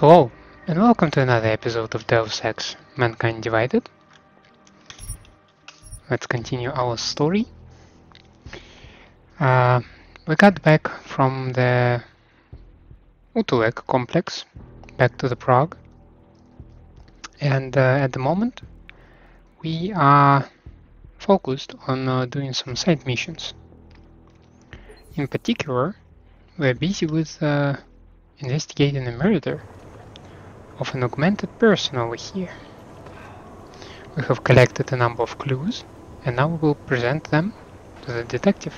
Hello, and welcome to another episode of Deus Ex, Mankind Divided. Let's continue our story. We got back from the Utulek complex, back to the Prague, and at the moment we are focused on doing some side missions. In particular, we're busy with investigating a murder of an augmented person over here. We have collected a number of clues, and now we will present them to the detective.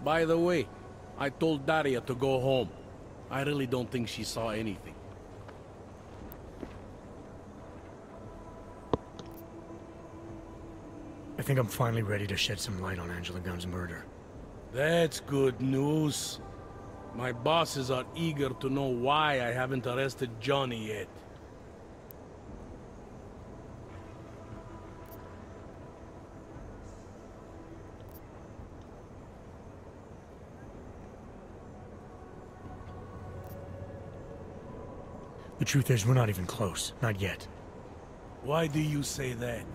By the way, I told Daria to go home. I really don't think she saw anything. I think I'm finally ready to shed some light on Angela Gunn's murder. That's good news. My bosses are eager to know why I haven't arrested Johnny yet. The truth is, we're not even close. Not yet. Why do you say that?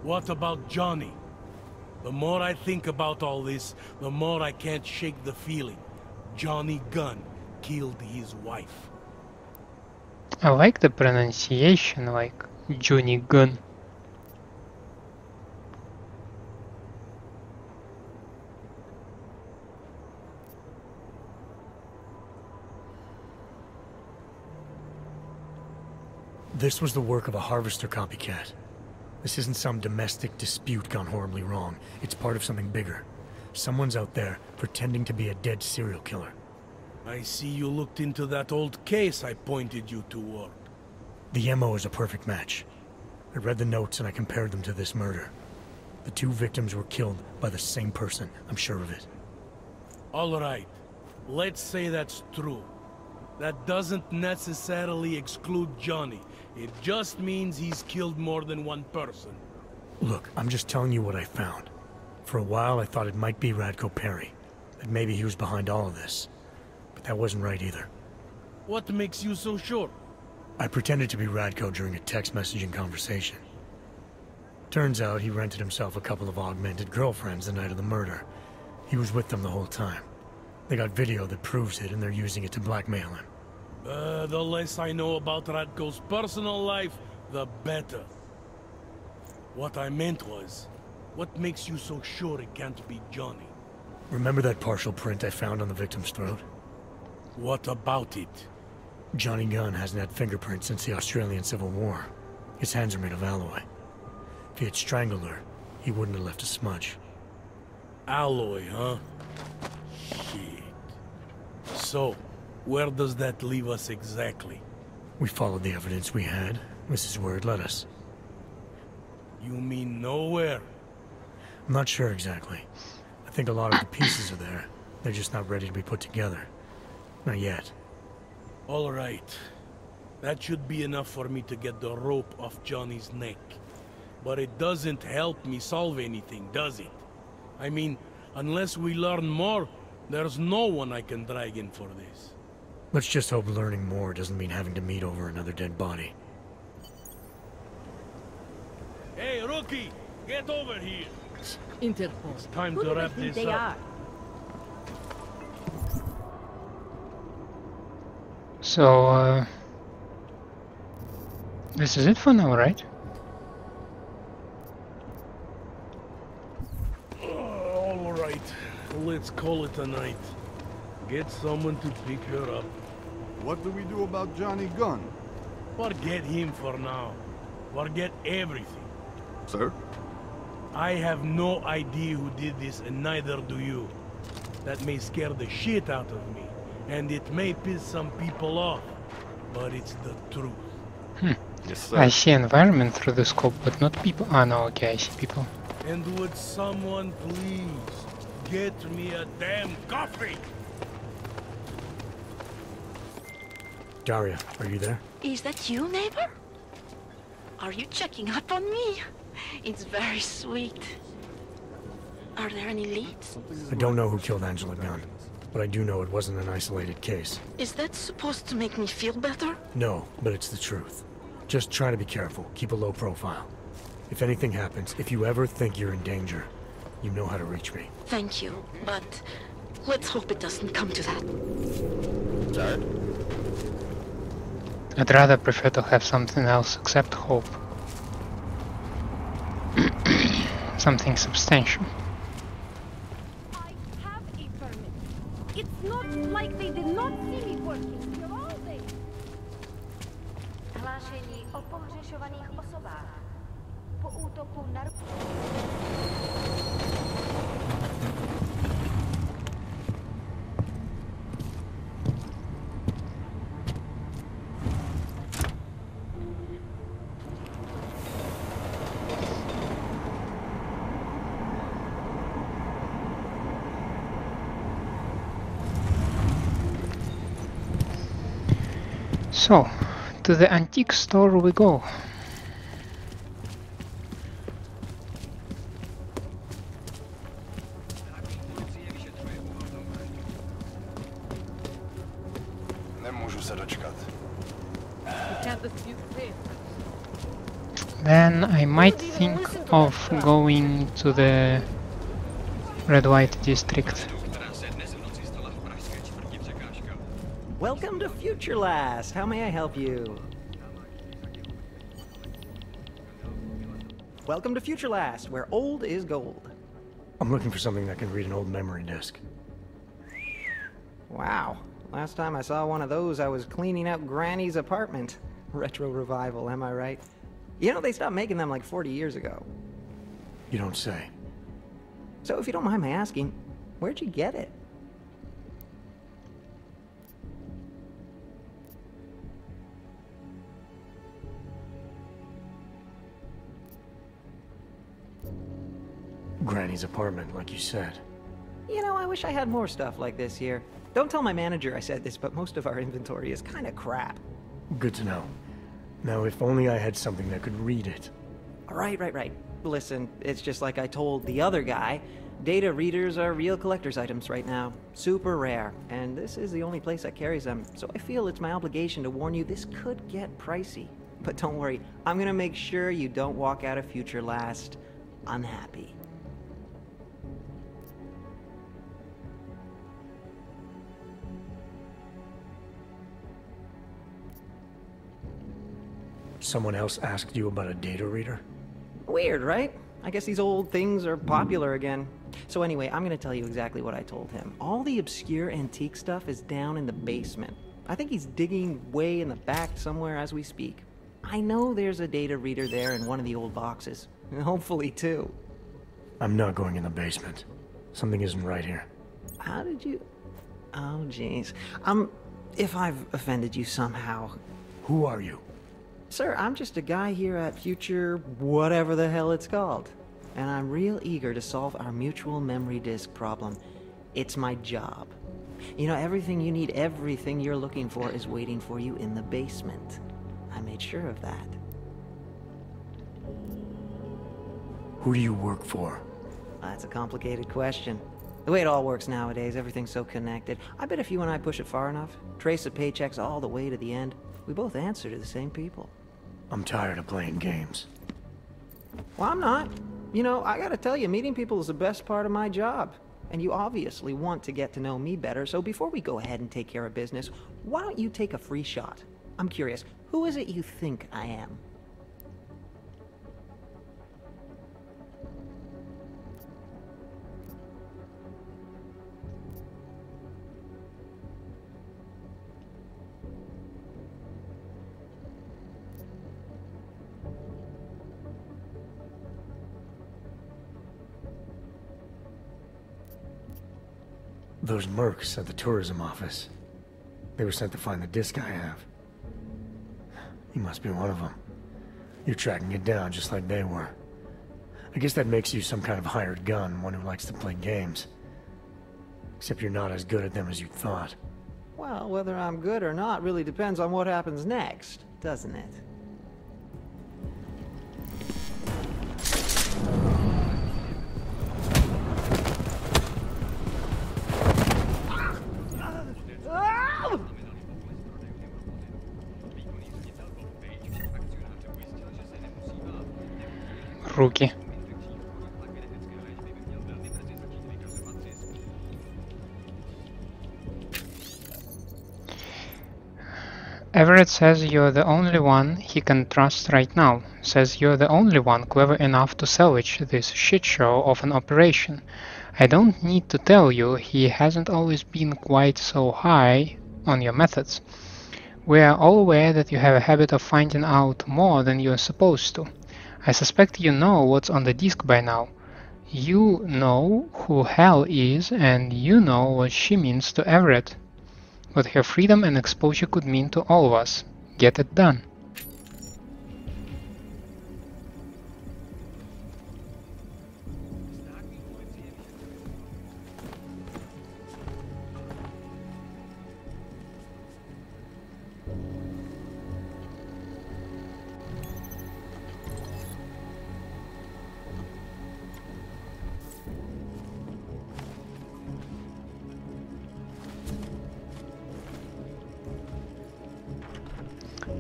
What about Johnny? The more I think about all this, the more I can't shake the feeling. Johnny Gunn killed his wife. I like the pronunciation, like Johnny Gunn. This was the work of a harvester copycat. This isn't some domestic dispute gone horribly wrong. It's part of something bigger. Someone's out there pretending to be a dead serial killer. I see you looked into that old case I pointed you toward. The MO is a perfect match. I read the notes and I compared them to this murder. The two victims were killed by the same person, I'm sure of it. All right, let's say that's true. That doesn't necessarily exclude Johnny. It just means he's killed more than one person. Look, I'm just telling you what I found. For a while I thought it might be Radko Perry, that maybe he was behind all of this. But that wasn't right either. What makes you so sure? I pretended to be Radko during a text messaging conversation. Turns out he rented himself a couple of augmented girlfriends the night of the murder. He was with them the whole time. They got video that proves it and they're using it to blackmail him. The less I know about Radko's personal life, the better. What I meant was, what makes you so sure it can't be Johnny? Remember that partial print I found on the victim's throat? What about it? Johnny Gunn hasn't had fingerprints since the Australian Civil War. His hands are made of alloy. If he had strangled her, he wouldn't have left a smudge. Alloy, huh? Shit. So, where does that leave us exactly? We followed the evidence we had. This is where it led us. You mean nowhere? I'm not sure exactly. I think a lot of the pieces are there. They're just not ready to be put together. Not yet. All right. That should be enough for me to get the rope off Johnny's neck. But it doesn't help me solve anything, does it? I mean, unless we learn more, there's no one I can drag in for this. Let's just hope learning more doesn't mean having to meet over another dead body. Hey, rookie! Get over here! Interpol. It's time Who to do they wrap think this they up. are? So, this is it for now, right? All right. Let's call it a night. Get someone to pick her up. What do we do about Johnny Gunn? Forget him for now. Forget everything. Sir? I have no idea who did this, and neither do you. That may scare the shit out of me, and it may piss some people off, but it's the truth. Yes, sir. I see environment through the scope, but not people. Ah, no, okay, I see people. And would someone please get me a damn coffee? Daria, are you there? Is that you, neighbor? Are you checking up on me? It's very sweet. Are there any leads? I don't know who killed Angela Gunn. but I do know it wasn't an isolated case. Is that supposed to make me feel better? No, but it's the truth. Just try to be careful. Keep a low profile. If anything happens, if you ever think you're in danger, you know how to reach me. Thank you, but let's hope it doesn't come to that. Sorry? I'd rather prefer to have something else except hope. Something substantial. I have a permit. It's not like they did not see me working here all day. Hlášení o pohřešovaných osobách. Po útoku na... So, to the antique store we go. Nemůžu se dočkat. Then I might think of going to the red-white district. Welcome to Future Last. How may I help you? Welcome to Future Last, where old is gold. I'm looking for something that can read an old memory disk. Wow. Last time I saw one of those, I was cleaning out Granny's apartment. Retro revival, am I right? You know, they stopped making them like 40 years ago. You don't say. So if you don't mind my asking, where'd you get it? Granny's apartment, like you said. You know, I wish I had more stuff like this here. Don't tell my manager I said this, but most of our inventory is kind of crap. Good to know. Now, if only I had something that could read it. Right. Listen, it's just like I told the other guy. Data readers are real collector's items right now. Super rare. And this is the only place that carries them. So I feel it's my obligation to warn you this could get pricey. But don't worry, I'm gonna make sure you don't walk out of Future Last unhappy. Someone else asked you about a data reader? Weird, right? I guess these old things are popular again. So anyway, I'm gonna tell you exactly what I told him. All the obscure antique stuff is down in the basement. I think he's digging way in the back somewhere as we speak. I know there's a data reader there in one of the old boxes. Hopefully two. I'm not going in the basement. Something isn't right here. How did you... Oh, jeez. If I've offended you somehow... Who are you? Sir, I'm just a guy here at Future whatever the hell it's called. And I'm real eager to solve our mutual memory disk problem. It's my job. You know, everything you need, everything you're looking for is waiting for you in the basement. I made sure of that. Who do you work for? That's a complicated question. The way it all works nowadays, everything's so connected. I bet if you and I push it far enough, trace the paychecks all the way to the end, we both answer to the same people. I'm tired of playing games. Well, I'm not. You know, I gotta tell you, meeting people is the best part of my job. And you obviously want to get to know me better, so before we go ahead and take care of business, why don't you take a free shot? I'm curious, who is it you think I am? Those mercs at the tourism office. They were sent to find the disc I have. You must be one of them. You're tracking it down just like they were. I guess that makes you some kind of hired gun, one who likes to play games. Except you're not as good at them as you thought. Well, whether I'm good or not really depends on what happens next, doesn't it? Rookie. Everett says you're the only one he can trust right now. Says you're the only one clever enough to salvage this shitshow of an operation. I don't need to tell you he hasn't always been quite so high on your methods. We are all aware that you have a habit of finding out more than you're supposed to. I suspect you know what's on the disk by now. You know who Hal is, and you know what she means to Everett. What her freedom and exposure could mean to all of us. Get it done.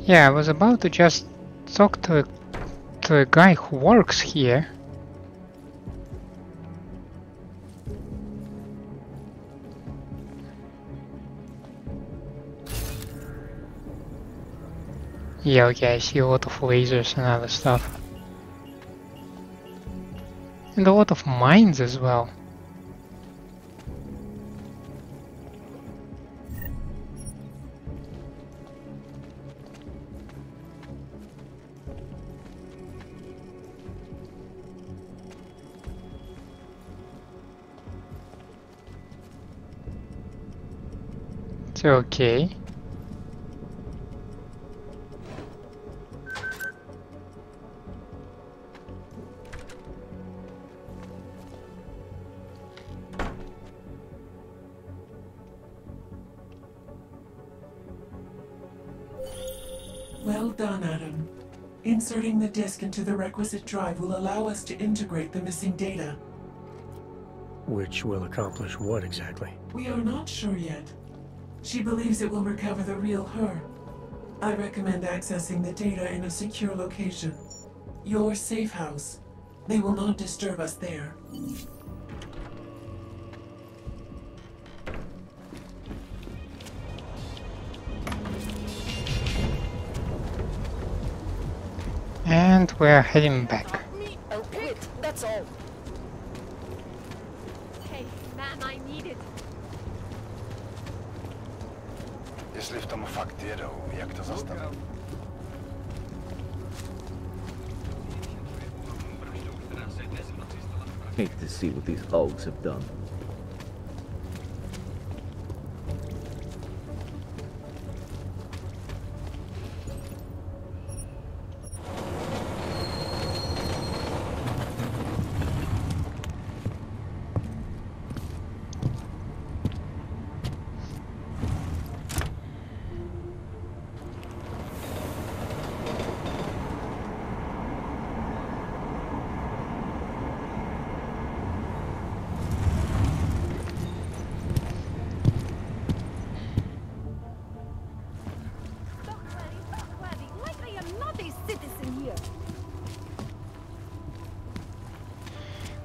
Yeah, I was about to just talk to a guy who works here. Yeah, okay, I see a lot of lasers and other stuff. And a lot of mines as well. Okay. Well done, Adam. Inserting the disk into the requisite drive will allow us to integrate the missing data. Which will accomplish what exactly? We are not sure yet. She believes it will recover the real her. I recommend accessing the data in a secure location. Your safe house. They will not disturb us there. And we're heading back. I'll quit, that's all. Hey, man, I need it. Jestli v tom fakt jedou, jak to zastavit? Hate to see what these hogs have done.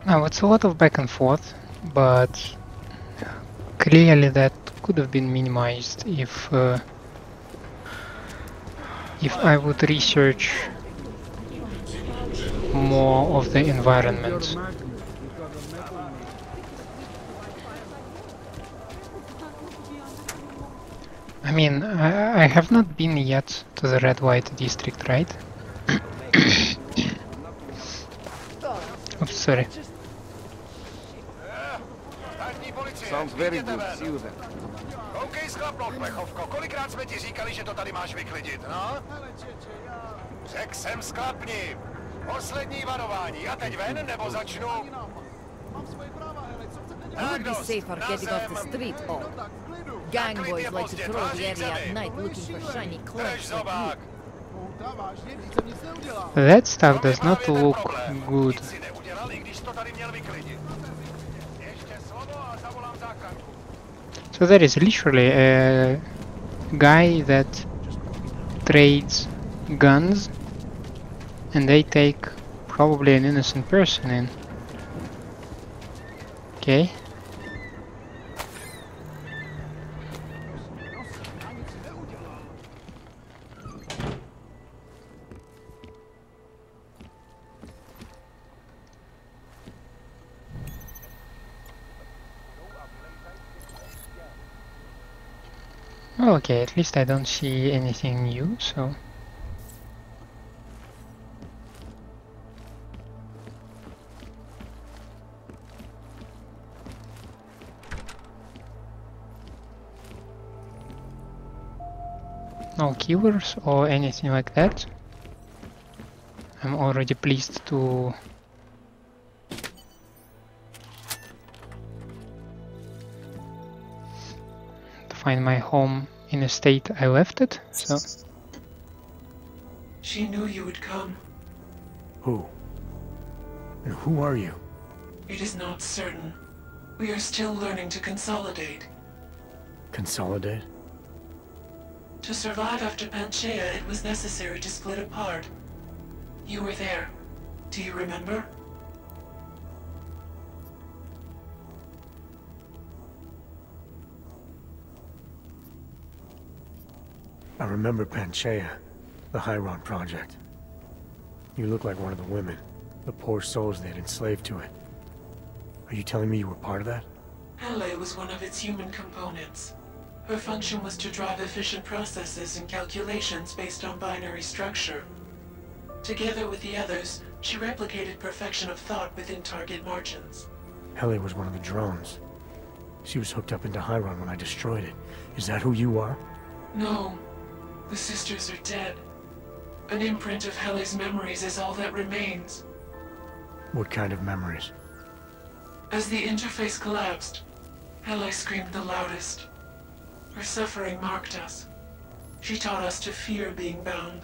Now it's a lot of back and forth, but clearly that could have been minimized if I would research more of the environment. I mean, I have not been yet to the red-white district, right? Oops, sorry. Sounds very good. See you then. OK, schlapnout, plechovko. Kolikrát jsme ti říkali, že to tady máš vyklidit, no? Řekl jsem sklapni. Poslední varování. A teď ven, nebo začnu? You would be safer getting off the street, oh. Gang boys like to throw the area at night looking for shiny clothes like you. That stuff does not look good. So there is literally a guy that trades guns, and they take probably an innocent person in. Okay. Okay, at least I don't see anything new, so... No killers or anything like that. I'm already pleased to find my home in a state I left it, so... She knew you would come. Who? And who are you? It is not certain. We are still learning to consolidate. Consolidate? To survive after Panchaea, it was necessary to split apart. You were there. Do you remember? I remember Panchaea, the Hyron project. You look like one of the women, the poor souls they had enslaved to it. Are you telling me you were part of that? Hele was one of its human components. Her function was to drive efficient processes and calculations based on binary structure. Together with the others, she replicated perfection of thought within target margins. Hele was one of the drones. She was hooked up into Hyron when I destroyed it. Is that who you are? No. The sisters are dead. An imprint of Hele's memories is all that remains. What kind of memories? As the interface collapsed, Hele screamed the loudest. Her suffering marked us. She taught us to fear being bound.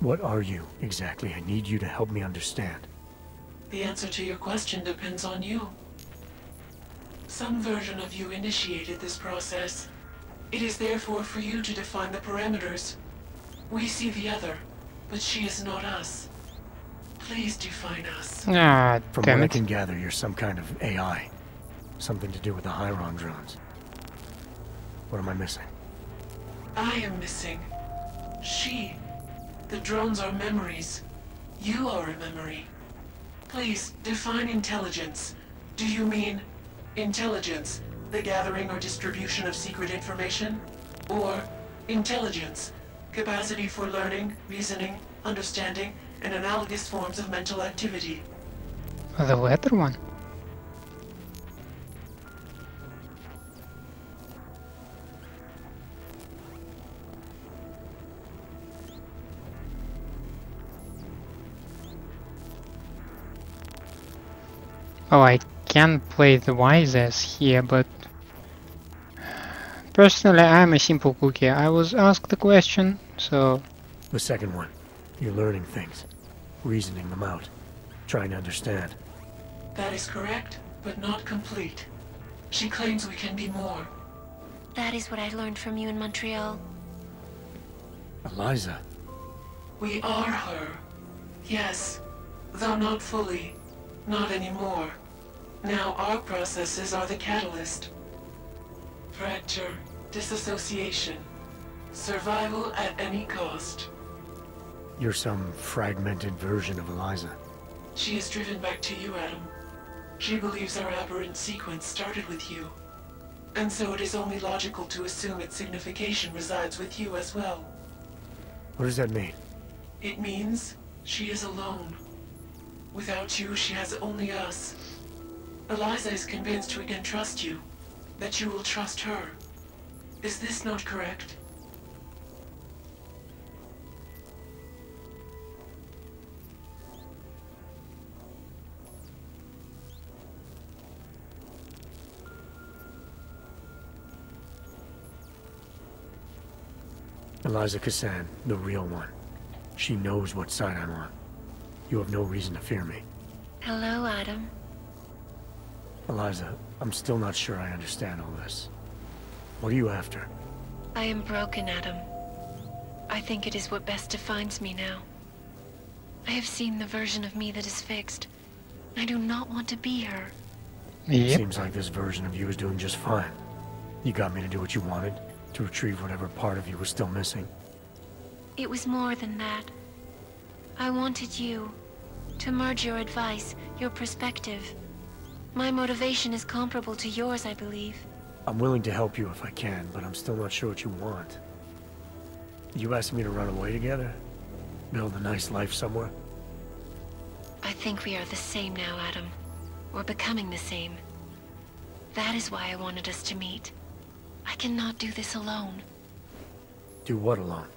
What are you, exactly? I need you to help me understand. The answer to your question depends on you. Some version of you initiated this process. It is therefore for you to define the parameters. We see the other, but she is not us. Please define us. Ah, From damn what I it. can gather, you're some kind of AI. Something to do with the Hyron drones. What am I missing? I am missing. She. The drones are memories. You are a memory. Please, define intelligence. Do you mean intelligence, the gathering or distribution of secret information? Or intelligence, capacity for learning, reasoning, understanding, and analogous forms of mental activity? The latter one. Oh, I can play the wise ass here, but personally I'm a simple cookie. I was asked the question, so... The second one. You're learning things. Reasoning them out. Trying to understand. That is correct, but not complete. She claims we can be more. That is what I learned from you in Montreal. Eliza. We are her. Yes, though not fully. Not anymore. Now our processes are the catalyst. Fracture, disassociation, survival at any cost. You're some fragmented version of Eliza. She is driven back to you, Adam. She believes our aberrant sequence started with you. And so it is only logical to assume its signification resides with you as well. What does that mean? It means she is alone. Without you, she has only us. Eliza is convinced we can trust you, that you will trust her. Is this not correct? Eliza Kassan, the real one. She knows what side I'm on. You have no reason to fear me. Hello, Adam. Eliza, I'm still not sure I understand all this. What are you after? I am broken, Adam. I think it is what best defines me now. I have seen the version of me that is fixed. I do not want to be her. Yep. Seems like this version of you is doing just fine. You got me to do what you wanted, to retrieve whatever part of you was still missing. It was more than that. I wanted you to merge your advice, your perspective. My motivation is comparable to yours, I believe. I'm willing to help you if I can, but I'm still not sure what you want. You asking me to run away together? Build a nice life somewhere? I think we are the same now, Adam. We're becoming the same. That is why I wanted us to meet. I cannot do this alone. Do what alone?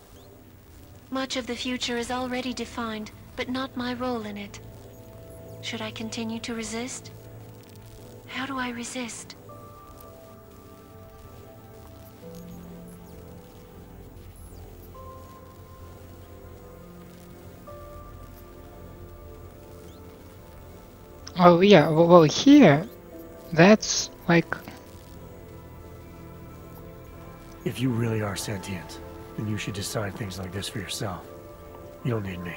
Much of the future is already defined, but not my role in it. Should I continue to resist? How do I resist? Oh yeah, well here, that's like... If you really are sentient, then you should decide things like this for yourself. You don't need me.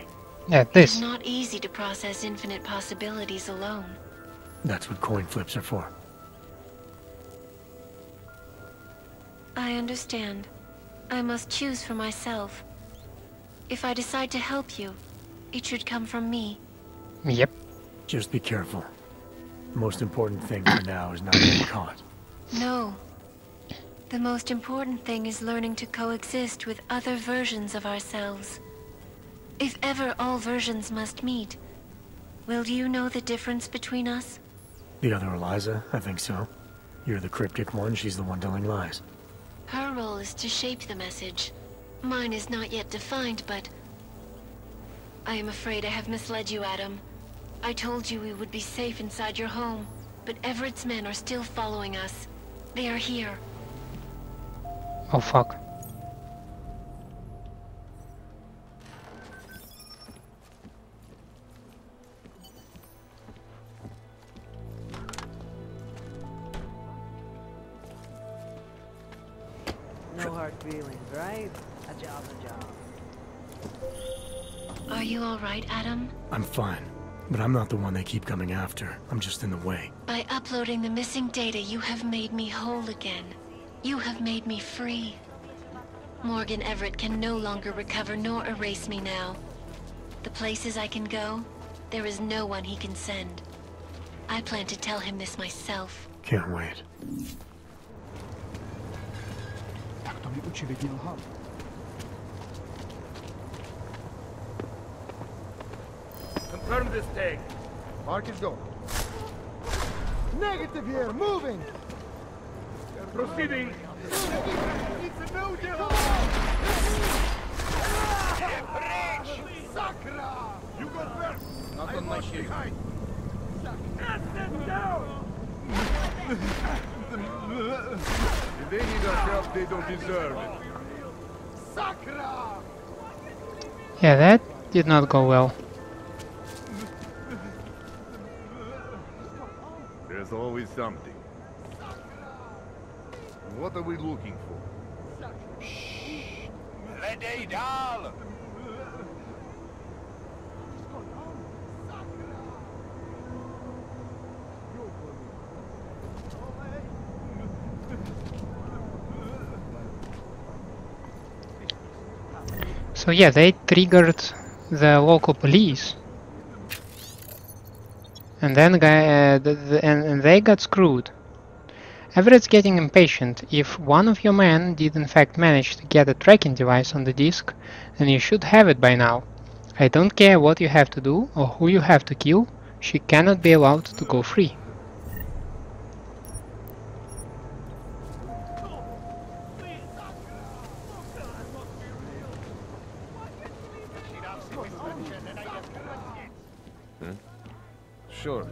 Yeah, It this. is not easy to process infinite possibilities alone. That's what coin flips are for. I understand. I must choose for myself. If I decide to help you, it should come from me. Yep. Just be careful. The most important thing for now is not getting caught. No. The most important thing is learning to coexist with other versions of ourselves. If ever all versions must meet, will you know the difference between us? The other Eliza? I think so. You're the cryptic one, she's the one telling lies. Her role is to shape the message. Mine is not yet defined, but... I am afraid I have misled you, Adam. I told you we would be safe inside your home, but Everett's men are still following us. They are here. Oh fuck. No hard feelings, right? A job's a job. Are you all right, Adam? I'm fine, but I'm not the one they keep coming after. I'm just in the way. By uploading the missing data, you have made me whole again. You have made me free. Morgan Everett can no longer recover nor erase me now. The places I can go, there is no one he can send. I plan to tell him this myself. Can't wait. Confirm this tag. Mark is gone. Negative here, moving! Proceeding. It's a no deal! Sakra! You go first! Not on my shield. If they need our help, they don't deserve it. Sakra! Yeah, that did not go well. There's always something. What are we looking for? Hledej dál! So yeah, they triggered the local police. And then and they got screwed. Everett's getting impatient. If one of your men did in fact manage to get a tracking device on the disk, then you should have it by now. I don't care what you have to do or who you have to kill, she cannot be allowed to go free. Sure.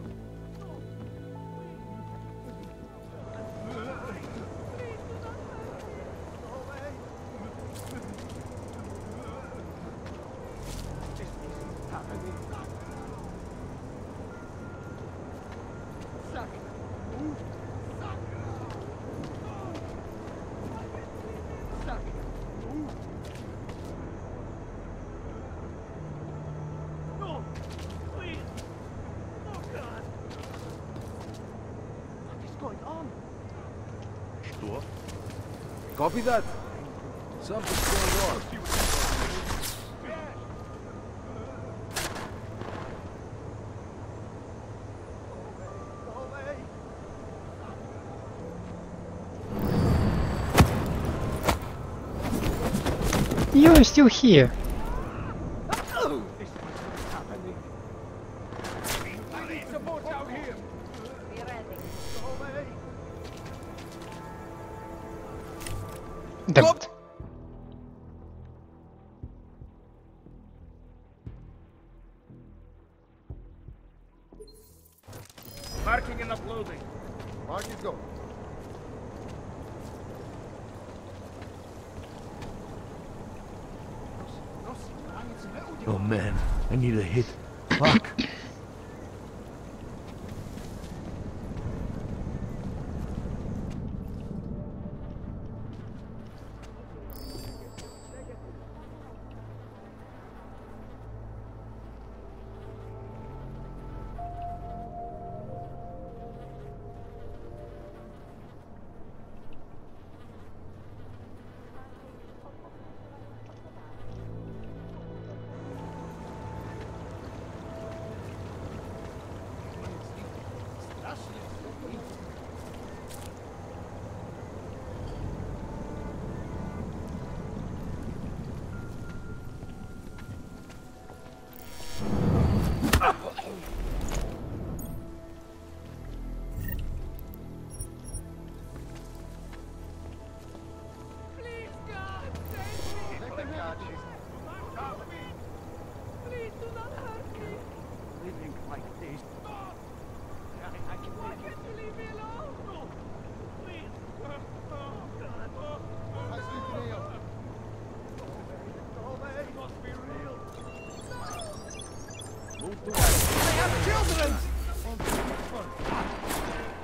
Copy that? Something's going on. You're still here. Damn it. Marking and uploading. Mark it, go. Oh man, I need a hit. Fuck.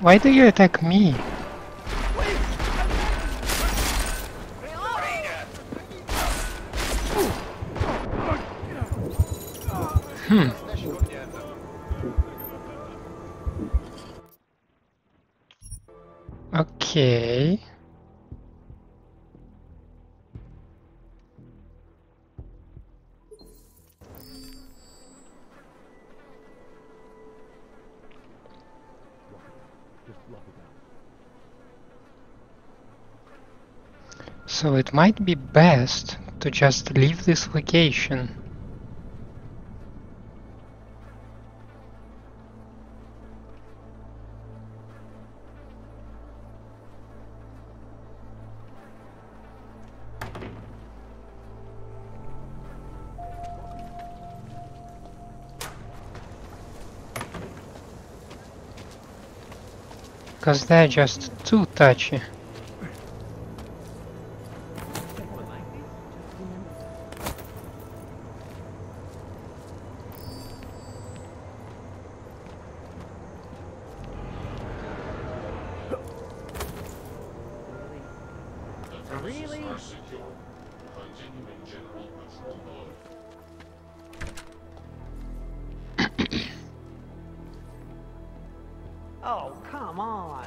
Why do you attack me? Okay. So it might be best to just leave this location. Because they're just too touchy. Oh, come on.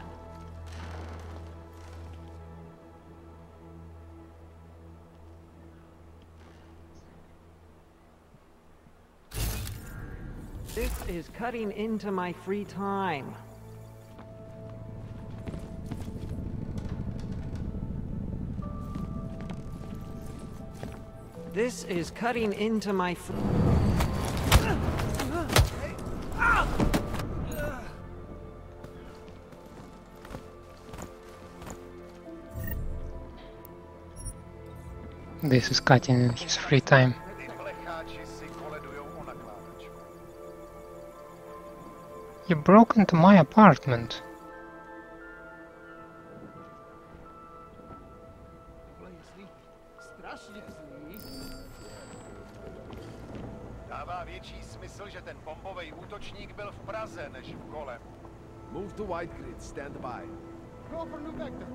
This is cutting into my free time. This is cutting into my This is cutting in his free time. You broke into my apartment. Dává větší smysl, že ten bombový útočník byl v Praze než v Kole. Move to white grid, stand by. Go for new vector.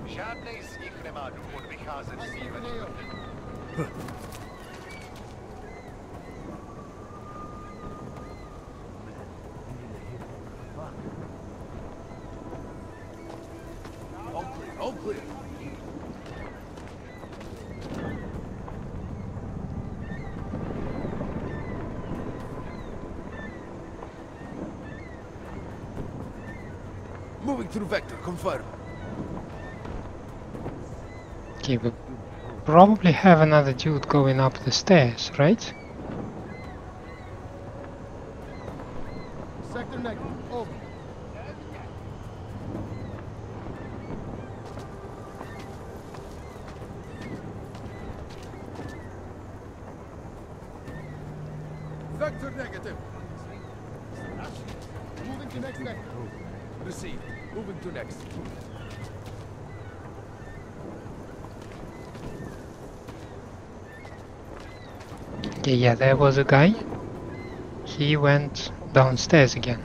Žádnej z nich nemá důvod vycházet z síle. clear. Moving through vector, confirm. Okay, we probably have another dude going up the stairs, right? Sector negative, over. Vector negative. Moving to next vector. Receive. Moving to next. Okay, yeah, there was a guy. He went downstairs again.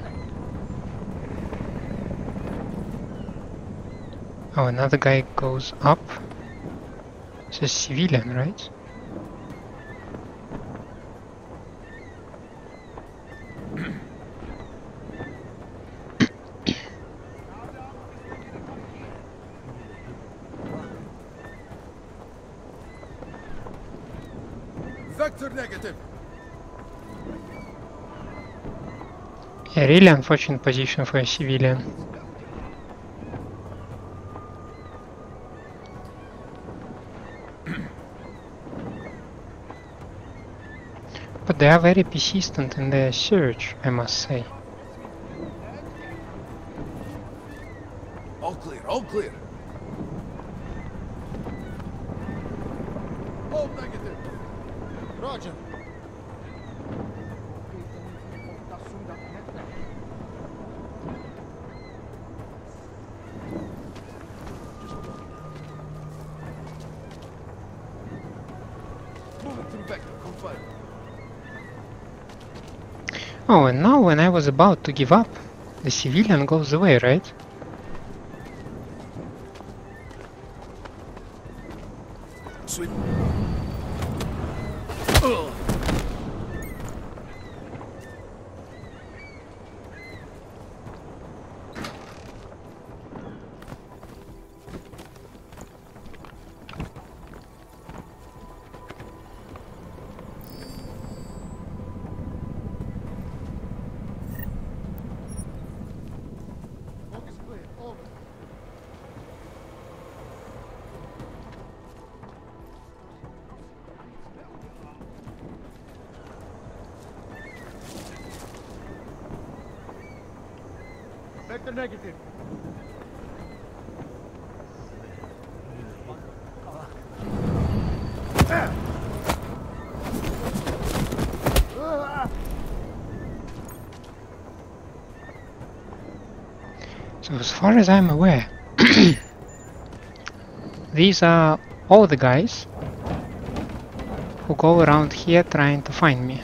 Oh, another guy goes up. It's a civilian, right? Vector negative. A really unfortunate position for a civilian. But they are very persistent in their search, I must say. All clear, all clear. All negative. Roger. Moving through vector, confirm. Oh, and now when I was about to give up, the civilian goes away, right? Sweet. Vector negative. So as far as I'm aware, these are all the guys who go around here trying to find me.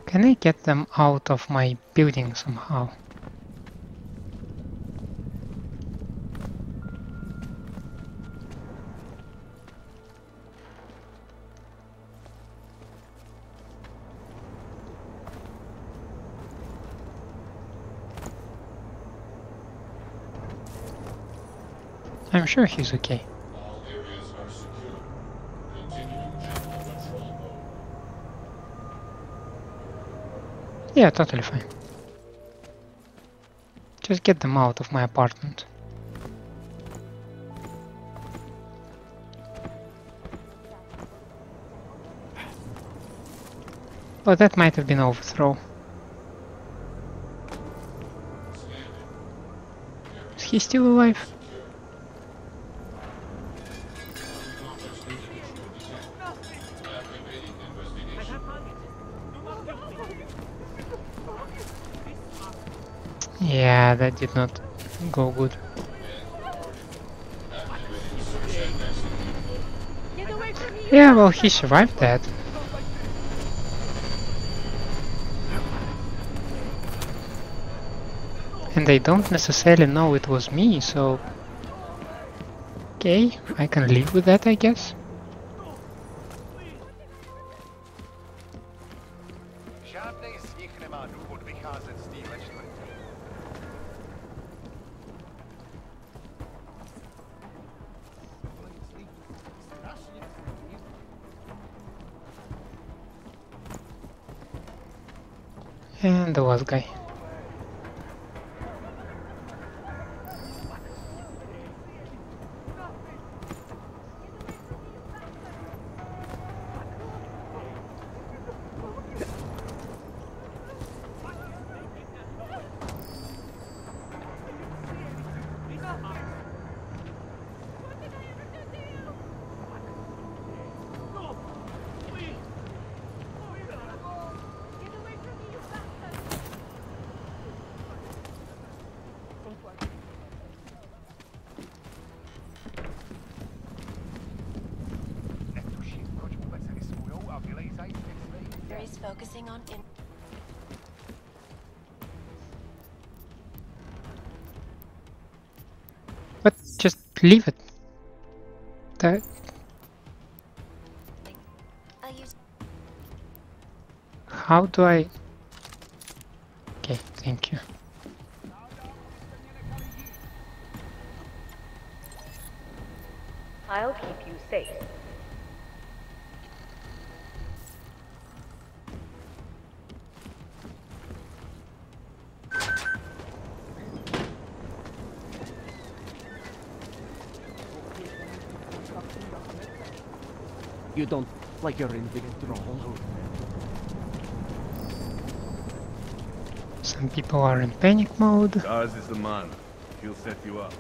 Can I get them out of my building somehow? I'm sure he's okay. Yeah, totally fine. Just get them out of my apartment. Oh, that might have been overthrow. Is he still alive? Yeah, that did not go good. Yeah, well, he survived that. And they don't necessarily know it was me, so... Okay, I can live with that, I guess. Žádnej z nich nemá důvod vycházet z téhle čtvrti. And the last guy. Focusing on But just leave it. That... How do I... Okay, thank you. I'll keep you safe. You don't like you're in big trouble. Some people are in panic mode. Daz is the man. He'll set you up.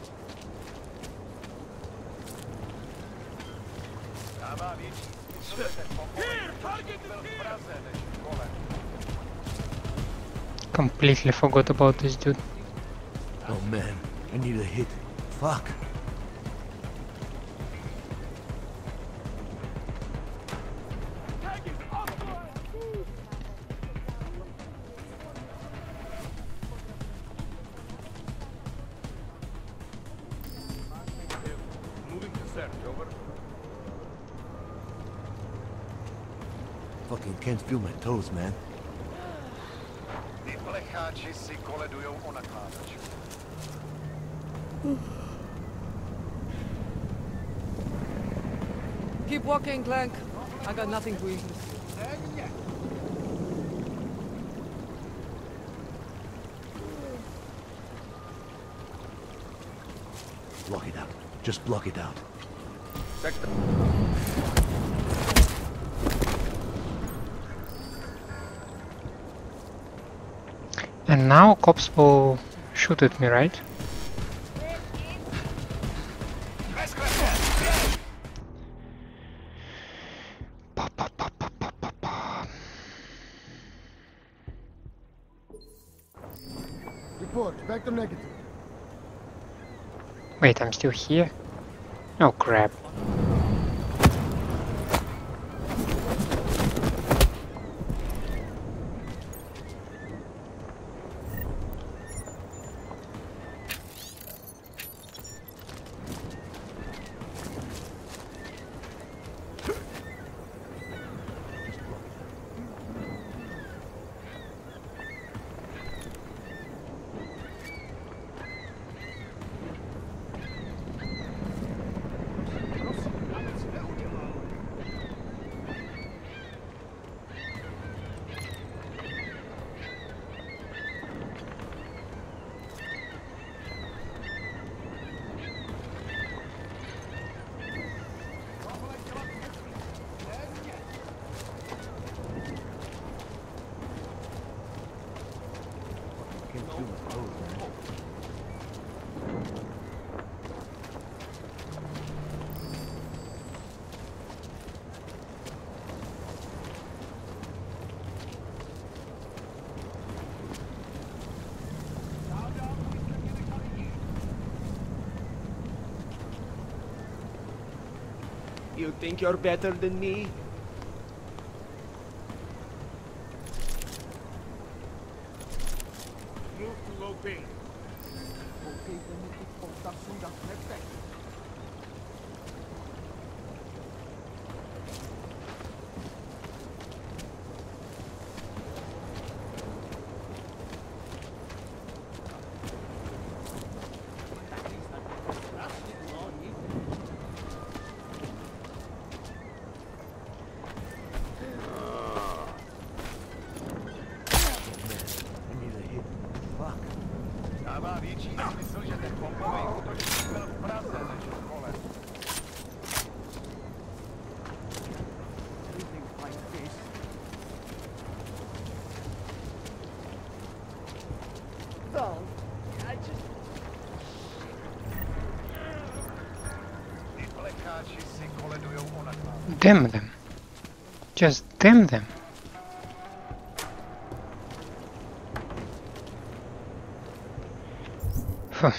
Completely forgot about this dude. Oh man, I need a hit. Fuck. Fucking can't feel my toes, man. Ty plecháči si koledujou o nakládač. Keep walking, Clank. I got nothing to eat. Block it out. Just block it out. And now cops will shoot at me, right? Report, vector negative. Wait, I'm still here? Oh crap. You think you're better than me? Move to low ping. Dává větší smysl, že ten bombový útočník byl v Praze než v Kole. Ty plekáči si koledujou o nadváhu. Damn them. Just damn them. Huh.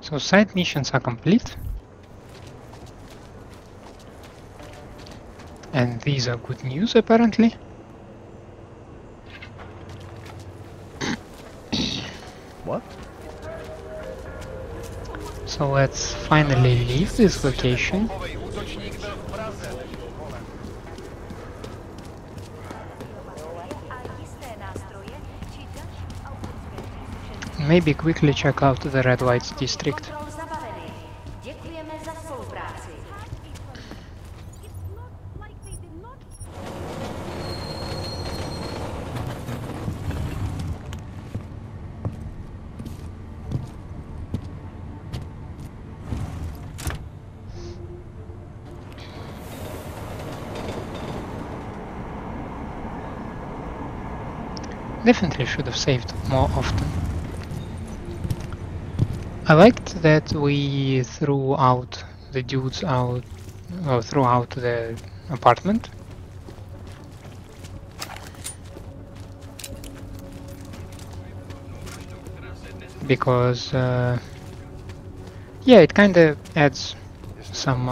So side missions are complete. And these are good news apparently. What? So let's finally leave this location. Maybe quickly check out the Red Lights district. Definitely should have saved more often. I liked that we threw out the dudes out, or threw out the apartment. Because, yeah, it kinda adds some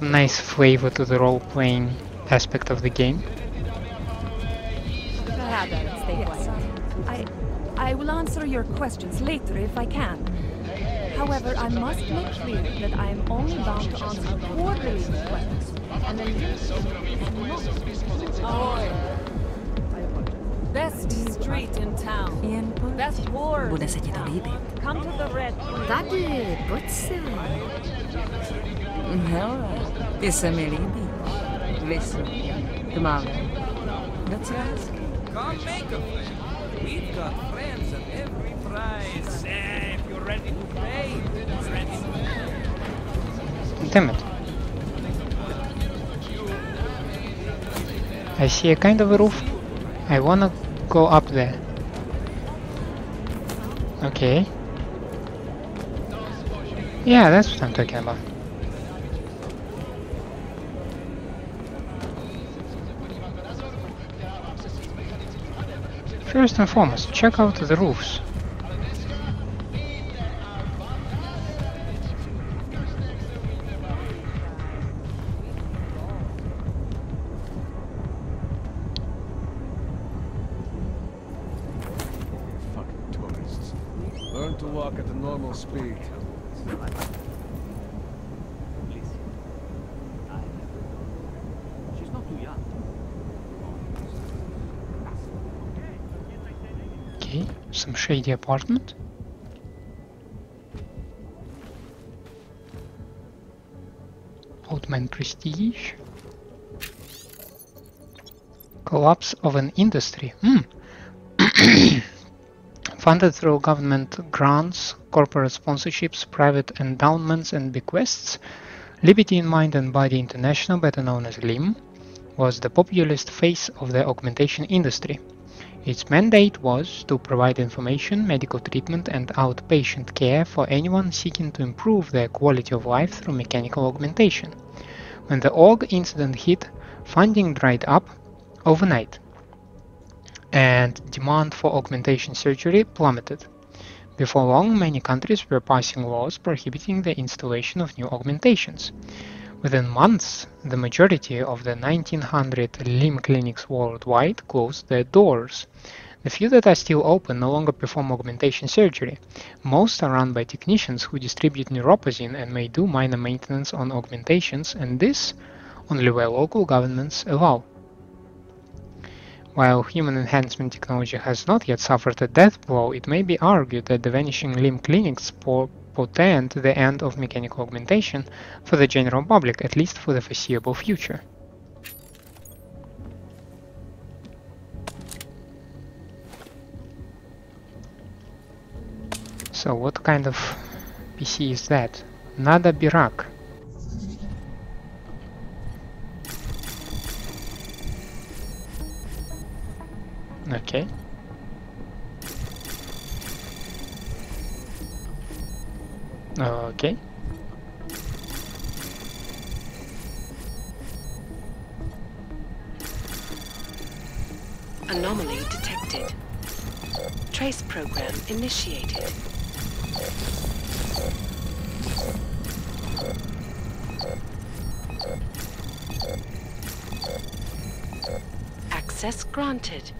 nice flavor to the role-playing aspect of the game. I will answer your questions later if I can. However, I must make clear that I am only bound to answer war-related questions. And then Best street in town. Best ward. Bude se ti to líbit. Come to the red. Tady, pojď se. Hele, ty se mi líbí. Listen, tmavé. Docela hezky. Come make a friend. We've got friends at every price. If you're ready to play, you're ready to play. Damn it. I see a kind of a roof. I wanna go up there. Okay. Yeah, that's what I'm talking about. First and foremost, check out the roofs. Fucking tourists. Learn to walk at a normal speed. She's not too young. Okay, some shady apartment. Old man prestige. Collapse of an industry. Funded through government grants, corporate sponsorships, private endowments and bequests, Liberty in Mind and Body International, better known as LIM, was the populist face of the augmentation industry. Its mandate was to provide information, medical treatment and outpatient care for anyone seeking to improve their quality of life through mechanical augmentation. When the org incident hit, funding dried up overnight. and demand for augmentation surgery plummeted. Before long, many countries were passing laws prohibiting the installation of new augmentations. Within months, the majority of the 1900 limb clinics worldwide closed their doors. The few that are still open no longer perform augmentation surgery. Most are run by technicians who distribute neuropozyne and may do minor maintenance on augmentations, and this only where local governments allow. While human enhancement technology has not yet suffered a death blow, it may be argued that the vanishing limb clinics portend the end of mechanical augmentation for the general public, at least for the foreseeable future. So what kind of PC is that? Nada Birak. Okay. Okay. Anomaly detected. Trace program initiated. Access granted.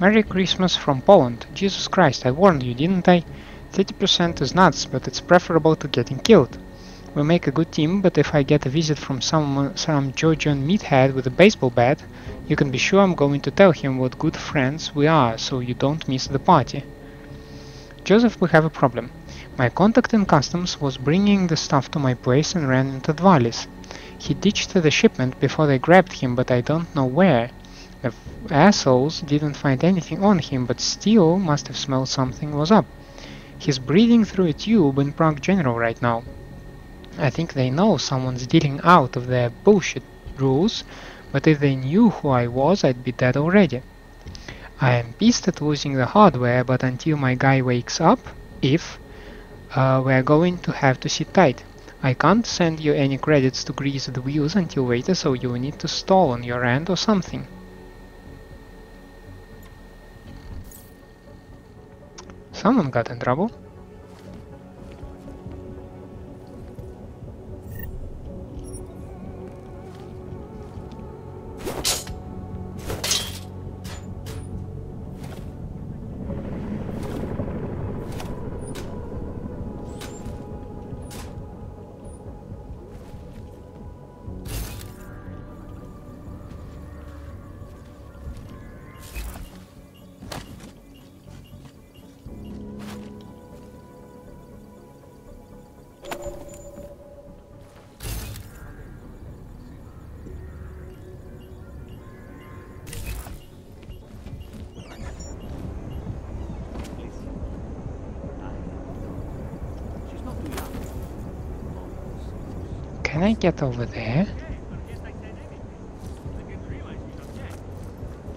Merry Christmas from Poland. Jesus Christ, I warned you, didn't I? 30% is nuts, but it's preferable to getting killed. We make a good team, but if I get a visit from some Georgian meathead with a baseball bat, you can be sure I'm going to tell him what good friends we are, so you don't miss the party. Joseph, we have a problem. My contact in customs was bringing the stuff to my place and ran into Dvalis. He ditched the shipment before they grabbed him, but I don't know where. The assholes didn't find anything on him, but still must have smelled something was up. He's breathing through a tube in Prague General right now. I think they know someone's dealing out of their bullshit rules, but if they knew who I was, I'd be dead already. I am pissed at losing the hardware, but until my guy wakes up, we're going to have to sit tight. I can't send you any credits to grease the wheels until later, so you'll need to stall on your end or something. Someone got in trouble. Can I get over there?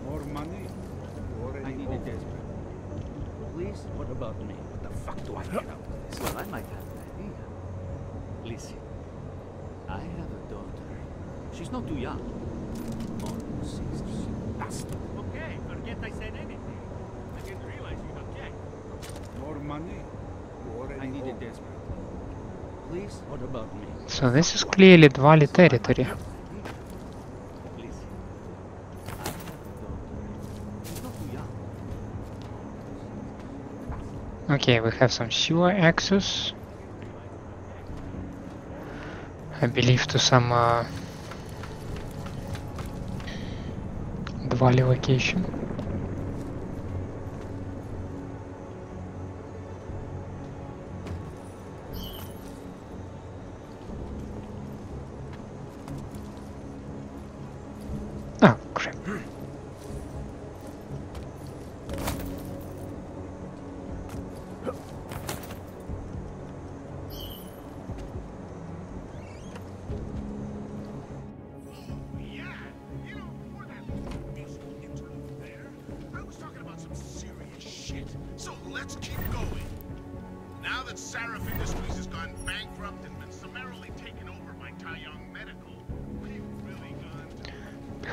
More money? I need it desperate. Please, what about me? What the fuck do I get out of this? Well, I might have an idea. Listen, I have a daughter. She's not too young. Almost 60. Bastard. Okay, forget I said anything. I didn't realize you'd object. More money? I need it desperate. Please, what about me? So this is clearly Dvali territory. Okay, we have some sewer access. I believe to some Dvali location. Oh, crap.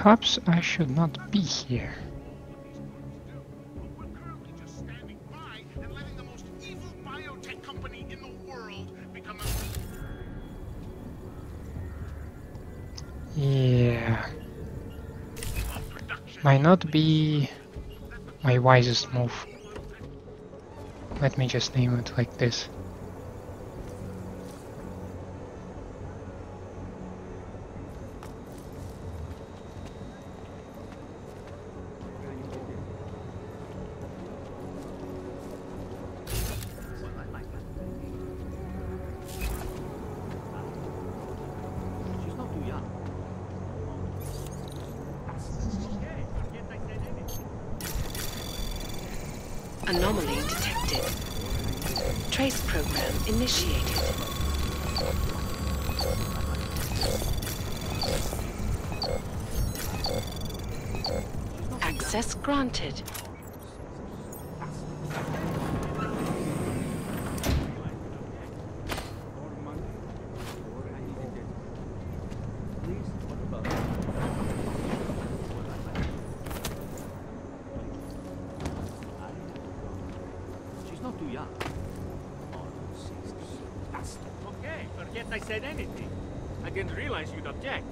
Perhaps I should not be here. Yeah. Might not be my wisest move. Let me just name it like this. Anomaly detected. Trace program initiated. Access granted. Okay, forget I said anything. I didn't realize you'd object.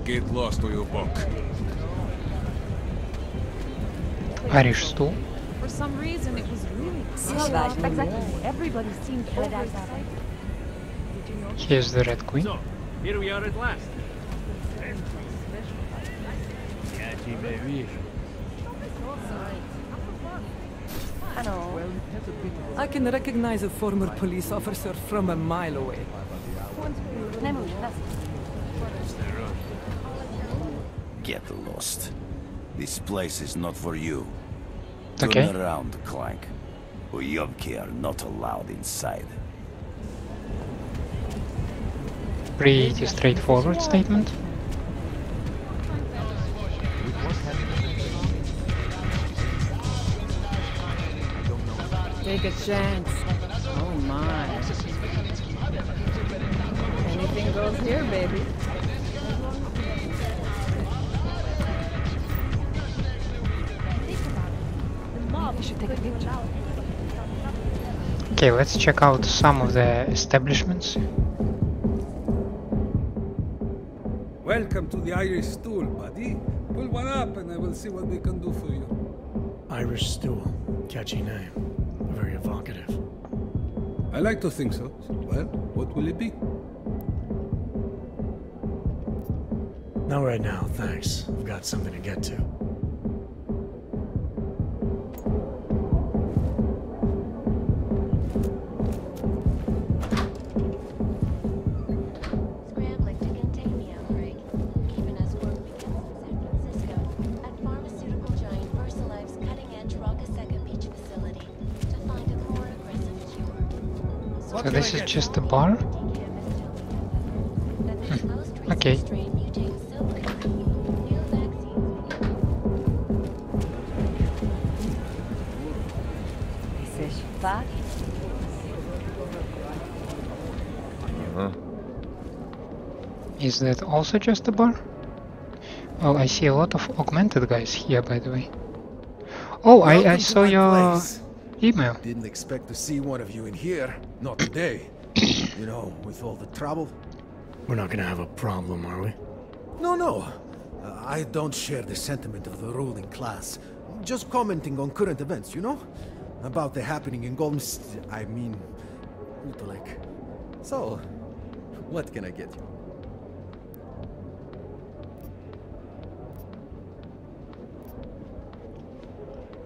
Get lost or you'll buck. Irish Stool. For some reason, it was really everybody seemed overexcited. Here's the Red Queen. So, here we are at last. I can recognize a former police officer from a mile away. Get lost. This place is not for you. Okay. Turn around, Clank. Uyovki are not allowed inside. Pretty straightforward statement. Take a chance. Oh my. Anything goes here, baby. Okay, let's check out some of the establishments. Welcome to the Irish Stool, buddy. Pull one up and I will see what we can do for you. Irish Stool. Catchy name. Very evocative. I like to think so. Well, what will it be? Not right now, thanks. I've got something to get to. Scrambling to contain the outbreak. Even as work begins in San Francisco at pharmaceutical giant VersaLife's cutting-edge Rockasecca Beach facility to find a more aggressive cure. So this is just a bar? Okay. Is that also just a bar? Oh, I see a lot of augmented guys here, by the way. Oh, I saw your email. Didn't expect to see one of you in here. Not today. You know, with all the trouble. We're not gonna have a problem, are we? No. I don't share the sentiment of the ruling class. Just commenting on current events, you know? About the happening in I mean, Utolek. So, what can I get you?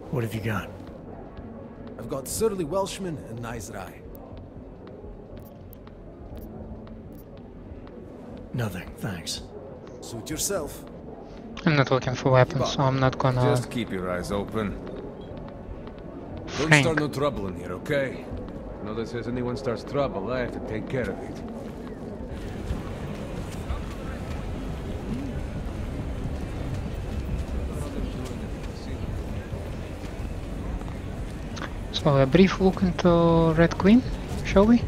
What have you got? I've got Surly Welshman and Nice Rye. Nothing, thanks. Suit yourself. I'm not looking for weapons, so I'm not gonna... Just keep your eyes open. Don't Frank. start no trouble in here, okay? No, that says anyone starts trouble, I have to take care of it. So a brief look into Red Queen, shall we?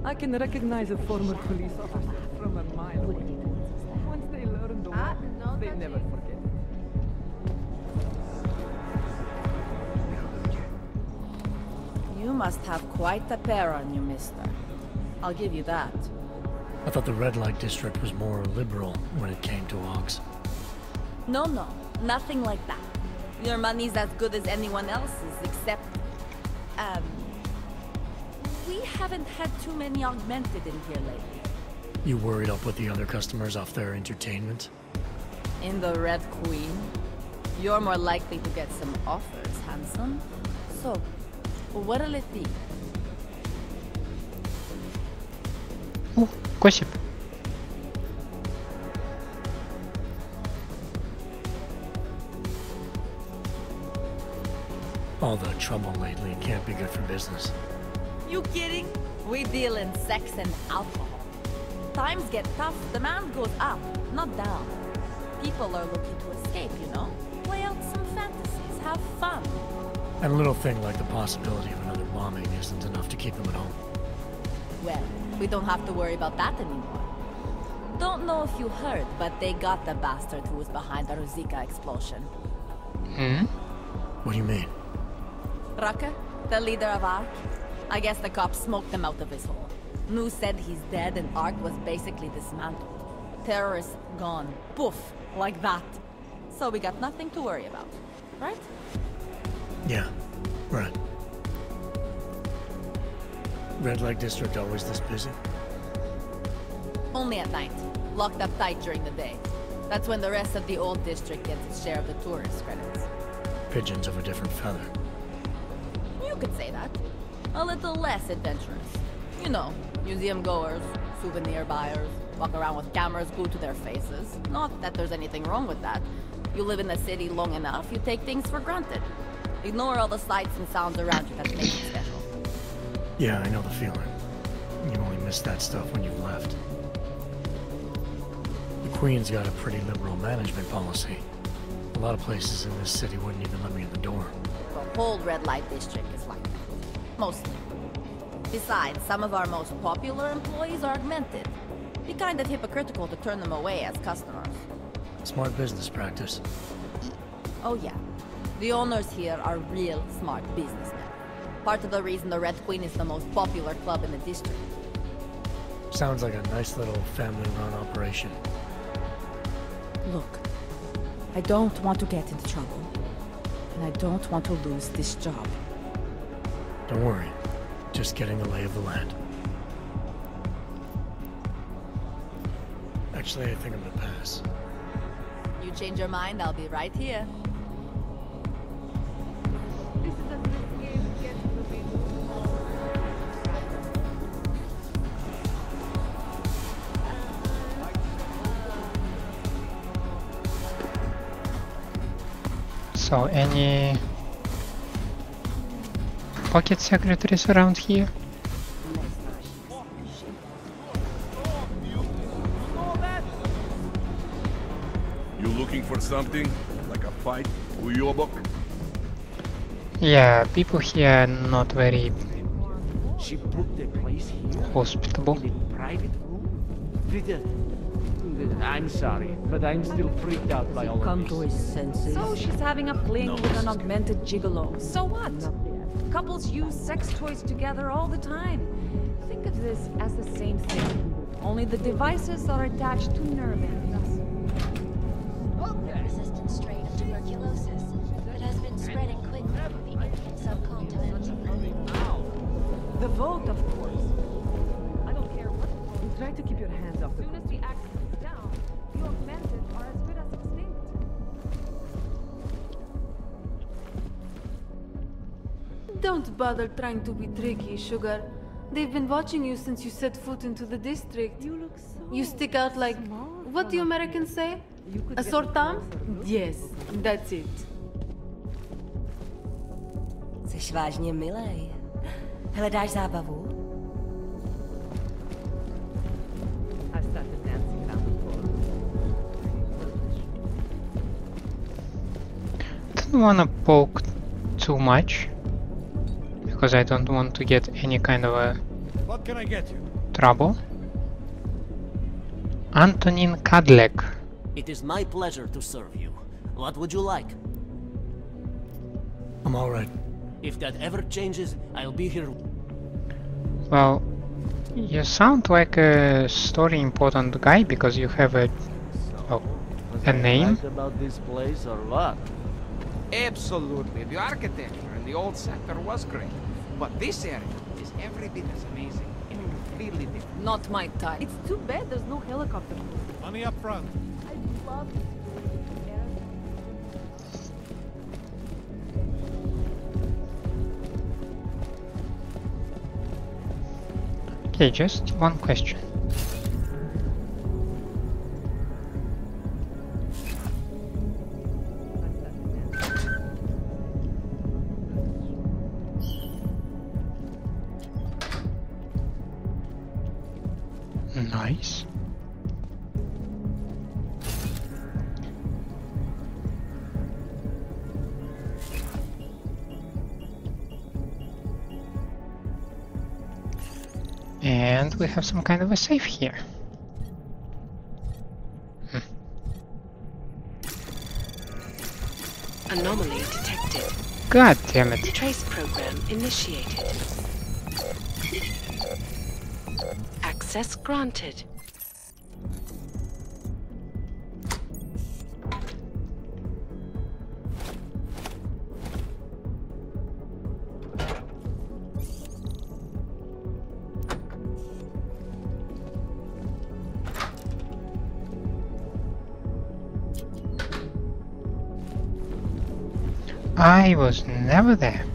I can recognize a former police officer from a mile away. Once they learn the work, they never forget. You must have quite a pair on you, mister. I'll give you that. I thought the red light district was more liberal when it came to Augs. No, nothing like that. Your money's as good as anyone else's, except... we haven't had too many augmented in here lately. You worried I'll put the other customers off their entertainment? In the Red Queen, you're more likely to get some offers, handsome. So, what'll it be? Oh, question. All the trouble lately can't be good for business. You kidding? We deal in sex and alcohol. Times get tough, demand goes up, not down. People are looking to escape, you know? Play out some fantasies, have fun. And a little thing like the possibility of another bombing isn't enough to keep them at home. Well, we don't have to worry about that anymore. Don't know if you heard, but they got the bastard who was behind the Ruzika explosion. Hmm? What do you mean? Rucker, the leader of ARC. I guess the cops smoked him out of his hole. Nu said he's dead and ARC was basically dismantled. Terrorists gone. Poof. Like that. So we got nothing to worry about. Right? Yeah, right. Red Light District always this busy? Only at night. Locked up tight during the day. That's when the rest of the old district gets its share of the tourist credits. Pigeons of a different feather. You could say that. A little less adventurous. You know, museum goers, souvenir buyers, walk around with cameras glued to their faces. Not that there's anything wrong with that. You live in the city long enough, you take things for granted. Ignore all the sights and sounds around you that make it special. Yeah, I know the feeling. You only miss that stuff when you've left. The Queen's got a pretty liberal management policy. A lot of places in this city wouldn't even let me in the door. The whole red light district is like that. Mostly. Besides, some of our most popular employees are augmented. Be kind of hypocritical to turn them away as customers. Smart business practice. Oh yeah. The owners here are real smart businessmen. Part of the reason the Red Queen is the most popular club in the district. Sounds like a nice little family-run operation. Look, I don't want to get into trouble. And I don't want to lose this job. Don't worry. Just getting the lay of the land. Actually, I think I'm gonna pass. You change your mind, I'll be right here. So, any pocket secretaries around here? You looking for something? Like a fight? Uyobok? Yeah, people here are not very She booked a place here? hospitable. In a private room? I'm sorry, but I'm still freaked out by all of Come this. to his senses. So she's having a fling with an augmented gigolo. So what? Couples use sex toys together all the time. Think of this as the same thing. Only the devices are attached to nerve ends. A resistant strain of tuberculosis that has been spreading quickly through the Indian subcontinent. The vote, of course. I don't care what. You try to keep your hands off the. As soon as the axis is down, the augmented are as good as extinct. Don't bother trying to be tricky, Sugar. They've been watching you since you set foot into the district. You look so You stick out like... What do you Americans say? A sore thumb? Yes, that's it. The Jsi vážně milej. Hledáš zábavu? I started dancing around the floor. Don't wanna poke too much because I don't want to get any kind of a What can I get you? trouble. Antonin Kadlec. It is my pleasure to serve you. What would you like? I'm alright. If that ever changes, I'll be here. Well, you sound like a story important guy because you have a name. Right about this place or what? Absolutely. The architecture in the old sector was great. But this area is every bit as amazing and completely different. Not my type. It's too bad there's no helicopter. Money up front. I love Okay, just one question. Nice. And we have some kind of a safe here. Anomaly detected. God damn it. Trace program initiated. Access granted. I was never there.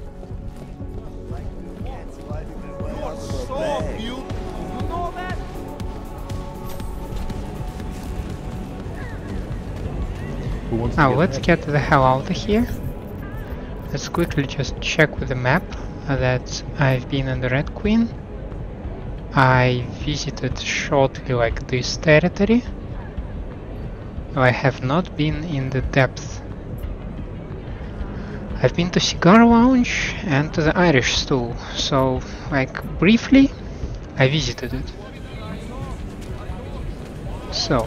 Now let's get the hell out of here. Let's quickly just check with the map that I've been in the Red Queen. I visited shortly like this territory. I have not been in the depth. I've been to Cigar Lounge and to the Irish Stool, so like briefly I visited it. So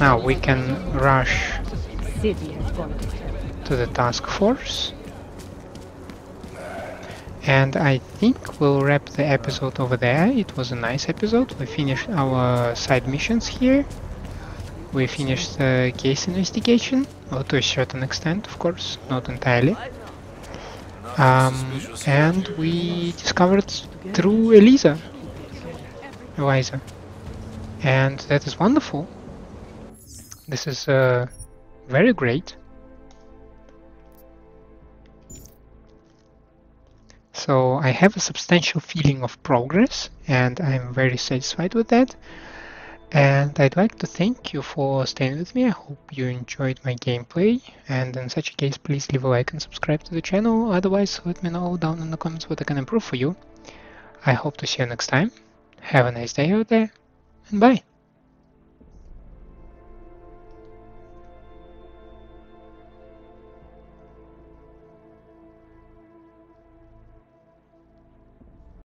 now we can rush to the task force, and I think we'll wrap the episode over there. It was a nice episode. We finished our side missions here. We finished the case investigation, well, to a certain extent, of course, not entirely. And we discovered through Eliza, and that is wonderful. This is very great. So I have a substantial feeling of progress, and I'm very satisfied with that. And I'd like to thank you for staying with me. I hope you enjoyed my gameplay, and in such a case please leave a like and subscribe to the channel. Otherwise let me know down in the comments what I can improve for you. I hope to see you next time. Have a nice day out there, and bye!